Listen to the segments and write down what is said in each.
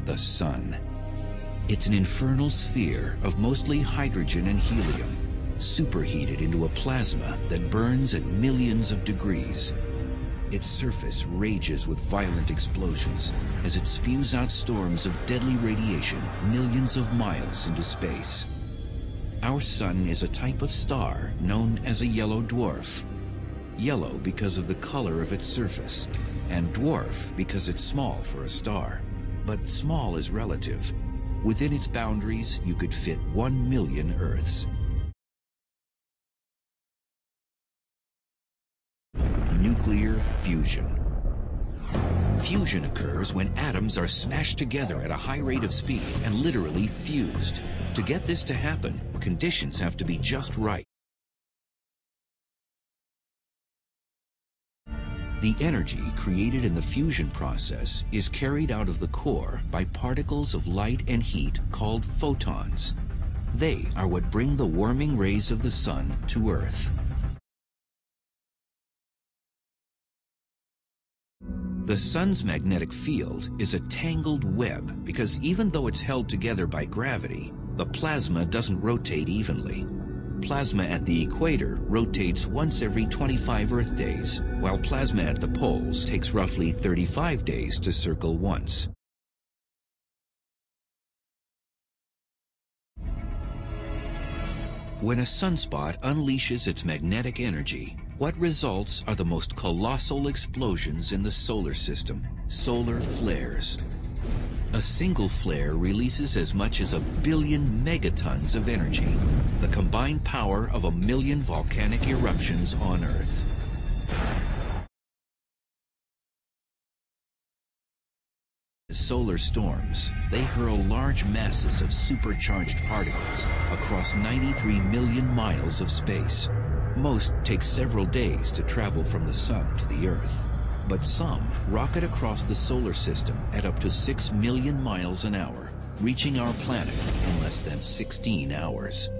the sun. It's an infernal sphere of mostly hydrogen and helium, superheated into a plasma that burns at millions of degrees. Its surface rages with violent explosions as it spews out storms of deadly radiation millions of miles into space. Our sun is a type of star known as a yellow dwarf. Yellow because of the color of its surface, and dwarf because it's small for a star. But small is relative. Within its boundaries, you could fit 1 million Earths. Nuclear fusion. Fusion occurs when atoms are smashed together at a high rate of speed and literally fused. To get this to happen, conditions have to be just right. The energy created in the fusion process is carried out of the core by particles of light and heat called photons. They are what bring the warming rays of the sun to Earth. The sun's magnetic field is a tangled web because even though it's held together by gravity, the plasma doesn't rotate evenly. Plasma at the equator rotates once every 25 Earth days, while plasma at the poles takes roughly 35 days to circle once. When a sunspot unleashes its magnetic energy, what results are the most colossal explosions in the solar system, solar flares. A single flare releases as much as 1 billion megatons of energy, the combined power of 1 million volcanic eruptions on Earth. Solar storms, they hurl large masses of supercharged particles across 93 million miles of space. Most take several days to travel from the sun to the Earth, but some rocket across the solar system at up to 6 million miles an hour, reaching our planet in less than 16 hours.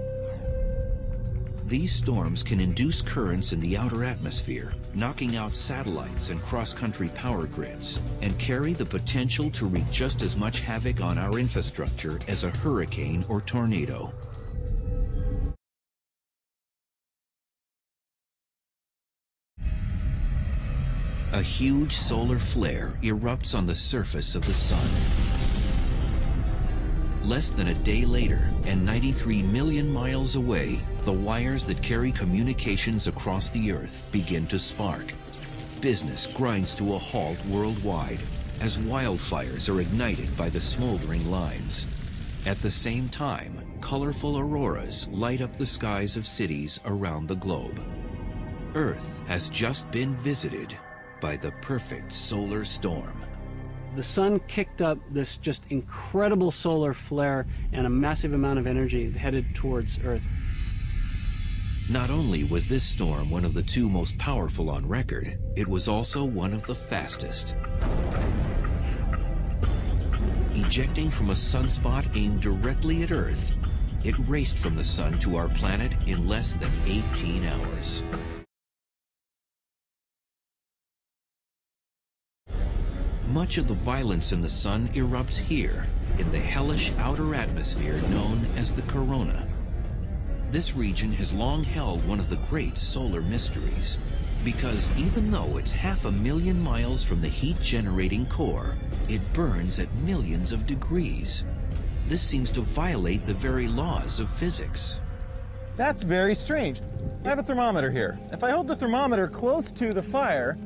These storms can induce currents in the outer atmosphere, knocking out satellites and cross-country power grids, and carry the potential to wreak just as much havoc on our infrastructure as a hurricane or tornado. A huge solar flare erupts on the surface of the sun. Less than a day later, and 93 million miles away, the wires that carry communications across the Earth begin to spark. Business grinds to a halt worldwide as wildfires are ignited by the smoldering lines. At the same time, colorful auroras light up the skies of cities around the globe. Earth has just been visited by the perfect solar storm. The sun kicked up this just incredible solar flare and a massive amount of energy headed towards Earth. Not only was this storm one of the 2 most powerful on record, it was also one of the fastest. Ejecting from a sunspot aimed directly at Earth, it raced from the sun to our planet in less than 18 hours. Much of the violence in the sun erupts here, in the hellish outer atmosphere known as the corona. This region has long held one of the great solar mysteries, because even though it's 500,000 miles from the heat-generating core, it burns at millions of degrees. This seems to violate the very laws of physics. That's very strange. I have a thermometer here. If I hold the thermometer close to the fire,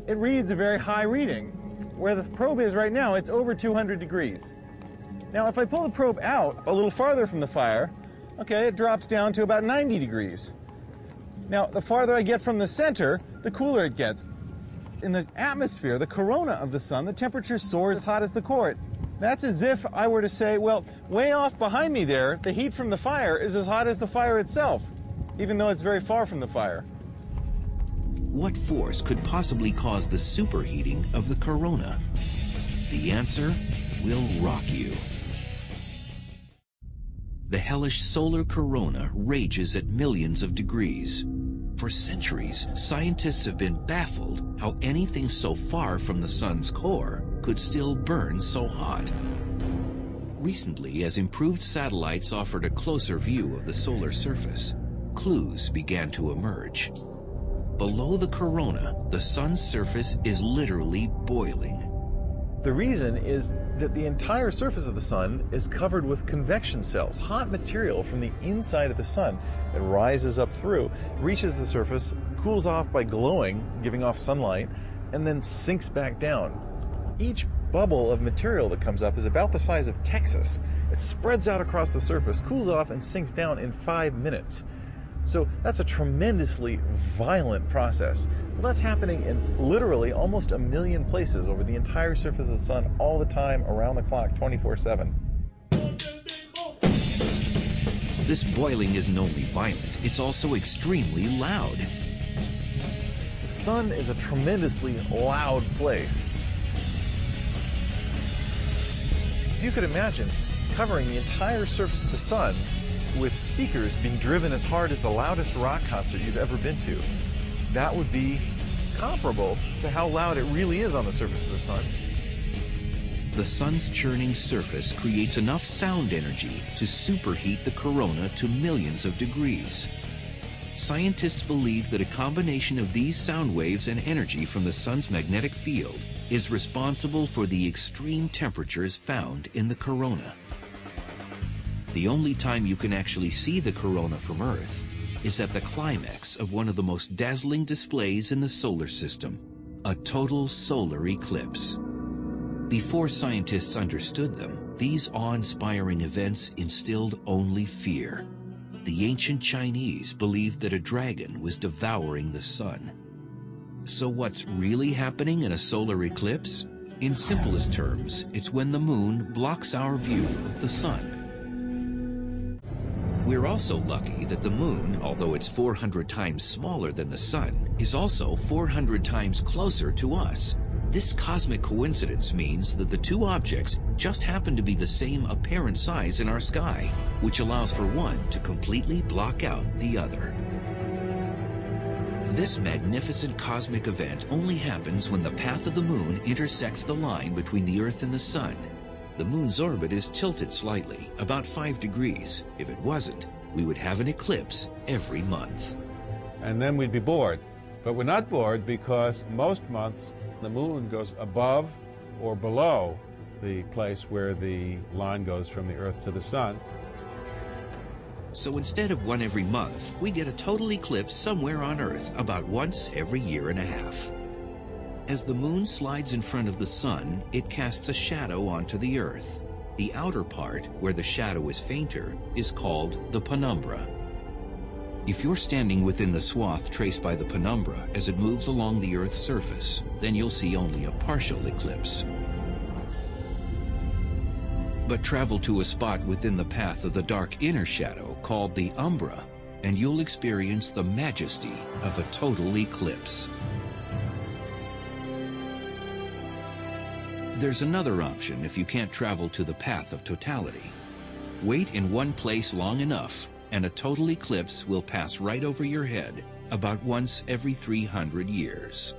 it reads a very high reading. Where the probe is right now, it's over 200 degrees. Now, if I pull the probe out a little farther from the fire, okay, it drops down to about 90 degrees. Now, the farther I get from the center, the cooler it gets. In the atmosphere, the corona of the sun, the temperature soars as hot as the core. That's as if I were to say, well, way off behind me there, the heat from the fire is as hot as the fire itself, even though it's very far from the fire. What force could possibly cause the superheating of the corona? The answer will rock you. The hellish solar corona rages at millions of degrees. For centuries, scientists have been baffled how anything so far from the sun's core could still burn so hot. Recently, as improved satellites offered a closer view of the solar surface, clues began to emerge. Below the corona, the sun's surface is literally boiling. The reason is that the entire surface of the sun is covered with convection cells, hot material from the inside of the sun that rises up through, reaches the surface, cools off by glowing, giving off sunlight, and then sinks back down. Each bubble of material that comes up is about the size of Texas. It spreads out across the surface, cools off, and sinks down in 5 minutes. So that's a tremendously violent process. Well, that's happening in literally almost 1 million places over the entire surface of the sun all the time, around the clock, 24/7. This boiling isn't only violent, it's also extremely loud. The sun is a tremendously loud place. If you could imagine covering the entire surface of the sun with speakers being driven as hard as the loudest rock concert you've ever been to, that would be comparable to how loud it really is on the surface of the sun. The sun's churning surface creates enough sound energy to superheat the corona to millions of degrees. Scientists believe that a combination of these sound waves and energy from the sun's magnetic field is responsible for the extreme temperatures found in the corona. The only time you can actually see the corona from Earth is at the climax of one of the most dazzling displays in the solar system, a total solar eclipse. Before scientists understood them, these awe-inspiring events instilled only fear. The ancient Chinese believed that a dragon was devouring the sun. So what's really happening in a solar eclipse? In simplest terms, it's when the moon blocks our view of the sun. We're also lucky that the moon, although it's 400 times smaller than the sun, is also 400 times closer to us. This cosmic coincidence means that the two objects just happen to be the same apparent size in our sky, which allows for one to completely block out the other. This magnificent cosmic event only happens when the path of the moon intersects the line between the Earth and the sun. The moon's orbit is tilted slightly, about 5 degrees. If it wasn't, we would have an eclipse every month. And then we'd be bored. But we're not bored because most months the moon goes above or below the place where the line goes from the Earth to the sun. So instead of one every month, we get a total eclipse somewhere on Earth about once every year and a half. As the moon slides in front of the sun, it casts a shadow onto the Earth. The outer part, where the shadow is fainter, is called the penumbra. If you're standing within the swath traced by the penumbra as it moves along the Earth's surface, then you'll see only a partial eclipse. But travel to a spot within the path of the dark inner shadow called the umbra, and you'll experience the majesty of a total eclipse. There's another option if you can't travel to the path of totality. Wait in one place long enough, and a total eclipse will pass right over your head about once every 300 years.